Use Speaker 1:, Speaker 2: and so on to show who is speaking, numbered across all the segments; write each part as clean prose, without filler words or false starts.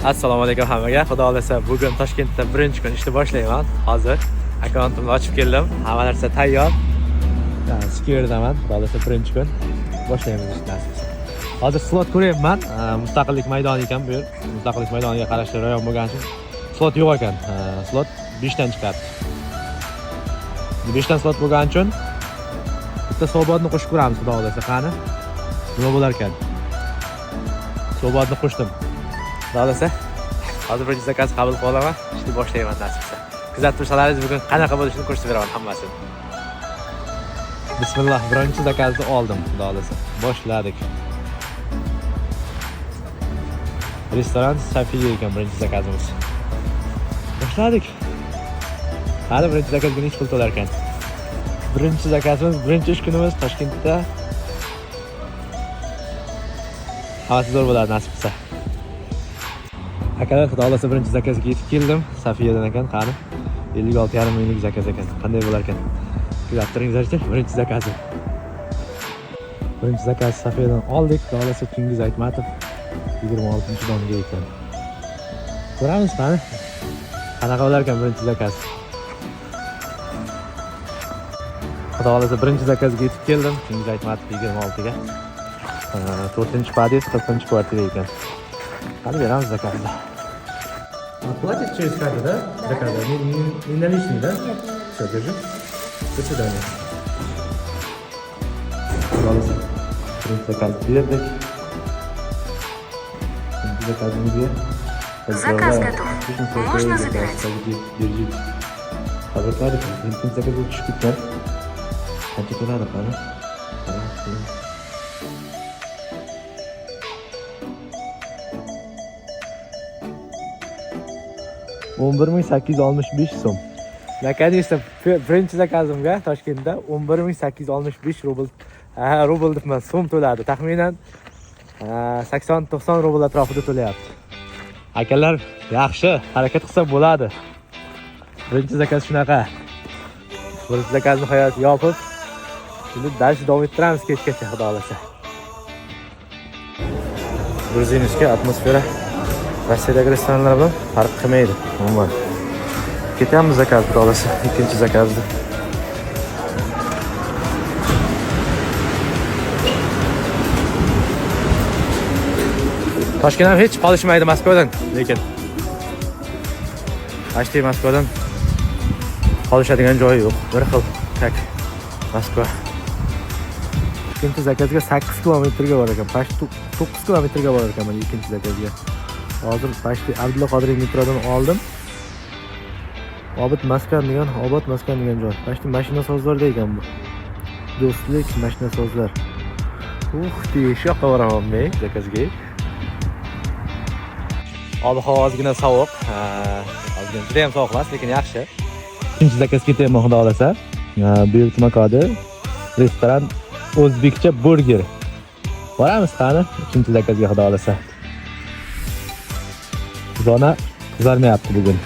Speaker 1: Assalomu alaykum hammaga. Xudo xolasa bugun Toshkentda birinchi kun ishni boshlayman. Hozir akkauntimni ochib keldim. Hamma narsa tayyor. Skerdaman. Xudo xolasa birinchi kun boshlaymiz ishni. Hozir slot ko'ryapman. Mustaqillik maydoni ekan bu yer. Mustaqillik maydoniga qarashli rayon bo'lgani uchun slot yo'q ekan. Slot 5 dan chiqadi. 5 dan slot bo'lgani uchun bitta Sobodni qo'shib ko'ramiz xudo xolasa. Qani? Nima bo'lar ekan? Sobodni qo'shdim. Xolasa hozir birinchi zakaz qabul qilib olaman. Ishni boshlayman nasibsa. Kuzatib tursalaringiz bugun qanaqa bo'lishini ko'rsatib beraman hammasini. Bismillah, birinchi zakazni oldim xudo xolasa. Boshladik. Restoran Safiya ekan birinchi zakazimiz. Boshladik. Hali birinchi zakazga necha pul to'lar ekan? Birinchi zakazimiz, birinchi ish kunimiz Toshkentda. Havasi zo'r bo'ladi nasib qilsa. Akalar xudo xolasa birinchi zakazga yetib keldim. Safiyadan ekan, qani 56,5 minglik zakaz ekan. Qanday bo'lar ekan? Kuzatib turingizlar-chi, birinchi zakazi. Birinchi zakaz Safiyadan oldik. Xudo xolasa Chingiz Aytmatov 26-domga ekan. Ko'ramiz qani? Qanaqa bo'lar ekan birinchi zakaz? Xudo xolasa birinchi zakazga yetib keldim. Chingiz Aytmatov 26 ga. 4-подъезд, 4-квартира ekan. Qani beramiz zakazni. Платить через карту, да? Заказа. Не наличный, да? Нет. Все, держи. До свидания. Пожалуйста. Заказ бердик. Заказымызга.
Speaker 2: Заказ готов. Можно забирать.
Speaker 1: Держите. Tabriklar. Birinchi zakazga tushib ketgan. Qancha to'ladi qani? 11,865 so'm. Наконец-то birinchi zakazimga Toshkentda 11,865 rubl. Rubl debman, so'm to'ladi. Taxminan 80-90 rubl atrofida to'layapti. Akalar, yaxshi, harakat qilsa bo'ladi. Birinchi zakaz shunaqa. Birinchi zakazni nihoyat yopib, shuni dash davom ettiramiz kechgacha xudo xolasa. Gruzinskiy atmosfera Rossiyadagi restoranlar bilan farq qilmaydi. Umuman. Ketamiz zakaz xudo xolasa, ikkinchi zakazni. Toshkent ham hech qolishmaydi Moskvadan, lekin Ashti Moskvadan qolishadigan joyi yo'q. Bir xil tak Moskva. Ikkinchi zakazga 8 kilometrga bor ekan. Pash 9 kilometrga bor ekan men ikkinchi zakazga. Hozir Pashti Abdulla Qodiriy metrodan oldim. Obod Maskan degan joy. Pashti mashina sozlarda ekan bu. Do'stlik mashina sozlar. Shu yoqqa boraman men zakazga. Ob-havo ozgina sovuq. Ozgina juda ham sovuq emas, lekin yaxshi. Ikkinchi zakaz ketyapman xudo xolasa. Buyurtma kodi. Restoran O'zbekcha burger. Boramiz qani? Ikkinchi zakazga xudo xolasa. Zona qizarmayapti bugun.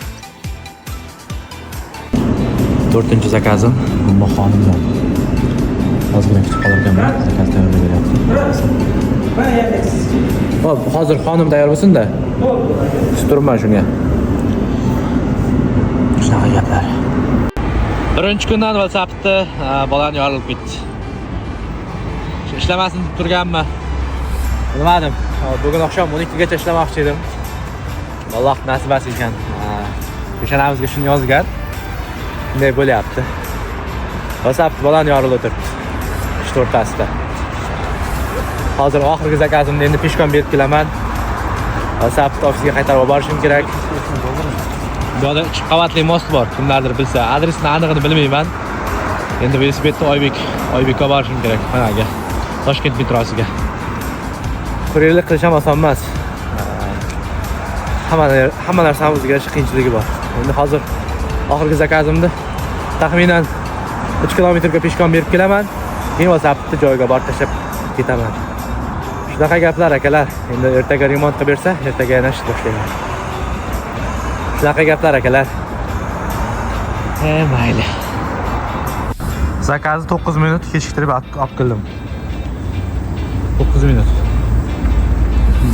Speaker 1: 4-chi zakazim bu xonimdan. Ozgina kutib qolarkanman. Zakaz tayyorlab beryapti. Hop, hozir xonim tayyor bo'lsin-da. Kutib turibman shunga. Shunaqa gaplar. Birinchi kundan WhatsAppda bolani yorilib ketdi. Ishlamasin deb turganman. Bilmadim. Bugun oqshom 12 gacha ishlamoqchi edim. Alloh nasibasi ekan. Peshonamizga shuni yozgan. Bunday bo'lyapti. WhatsApp bolani yorilib o'tiribdi. 4tasida. Hozir oxirgi zakazimni endi peshkon berib kelaman. WhatsApp ofisiga qaytarib borishim kerak. Bu yerda 2 qavatli most bor. Kimlardir bilsa, adresini aniqini bilmayman. Endi velosipedda Oybekka borishim kerak. Managa. Toshkent metrosiga. Kurerlik qilish ham oson emas. Hamma narsani o'ziga yarasha qiyinchiligi bor. Endi hozir oxirgi zakazimni taxminan 3 kilometrga peshkon berib kelaman. Keyin WhatsAppni joyiga borib tashlab ketaman. Shunaqa gaplar akalar. Endi ertaga remont qilib bersa, ertaga yana ish boshlayman. Shunaqa gaplar akalar. Mayli. Zakazni 9 minut kechiktirib olib keldim. 9 minut.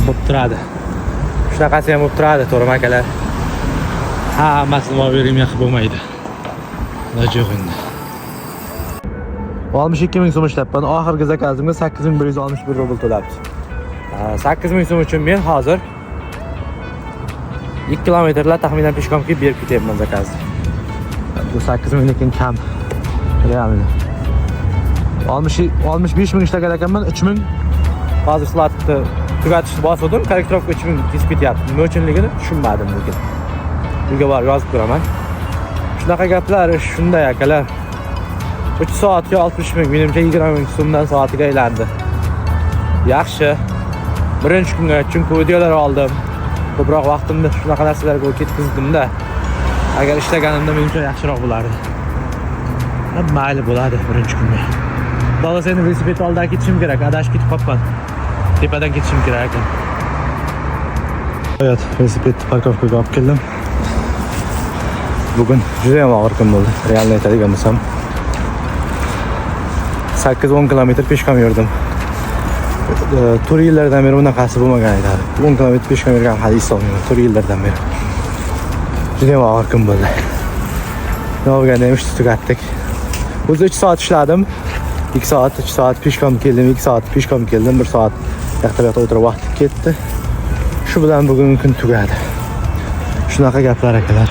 Speaker 1: Bo'p turadi. Shunaqasi ham bo'lib turadi, to'g'rimi akalar? Hammasini olib berib yaxshi bo'lmaydi. Iloji yo'q endi. 62 ming so'm ishlayapman. Oxirgi zakazimga 8161 rubl to'labdi. 8 ming so'm uchun men hozir 2 kilometrlar taxminan peshkom kelib berib ketyapman zakazni. Bu 8 mingdan kam. Realni. 65 ming ishlagan ekanman, 3 ming hozir slatni tugatishni bosdim, korrektorovka 3 ming kesib ketyapti. Nima uchunligini tushunmadim lekin. Uyga borib yozib turaman. Shunaqa gaplar shunday akalar. 3 soatga 60 ming, menimcha 20 ming so'mdan soatiga aylandi. Yaxshi. Birinchi kunga chunki videolar oldim. Ko'proq vaqtimni shunaqa narsalarga ketkizdim-da. Agar ishlaganimda menimcha yaxshiroq bo'lardi. Mayli bo'ladi birinchi kunga. Xolos endi velosiped oldidan ketishim kerak. Adashib ketib qolibman. Tepadan ketishim kerak ekan. Evet, velosipedni parkovkaga olib keldim. Bugun juda ham og'ir kun bo'ldi. Realni aytadigan bo'lsam. 8-10 kilometr peshkom yurdim. Tur yillardan beri bunaqasi bo'lmagan edi. 10 kilometr peshkom yurgan hali eslolmayman. Tur yillardan beri. Juda ham og'ir kun bo'ldi. Navganda ham ishni tugatdik. O'zi 3 soat ishladim. 2 soat, 3 soat peshkom keldim, 2 soat peshkom keldim, 1 soat yaxta-yaxta o'tirib vaqt ketdi. Shu bilan bugungi kun tugadi. Shunaqa gaplar akalar.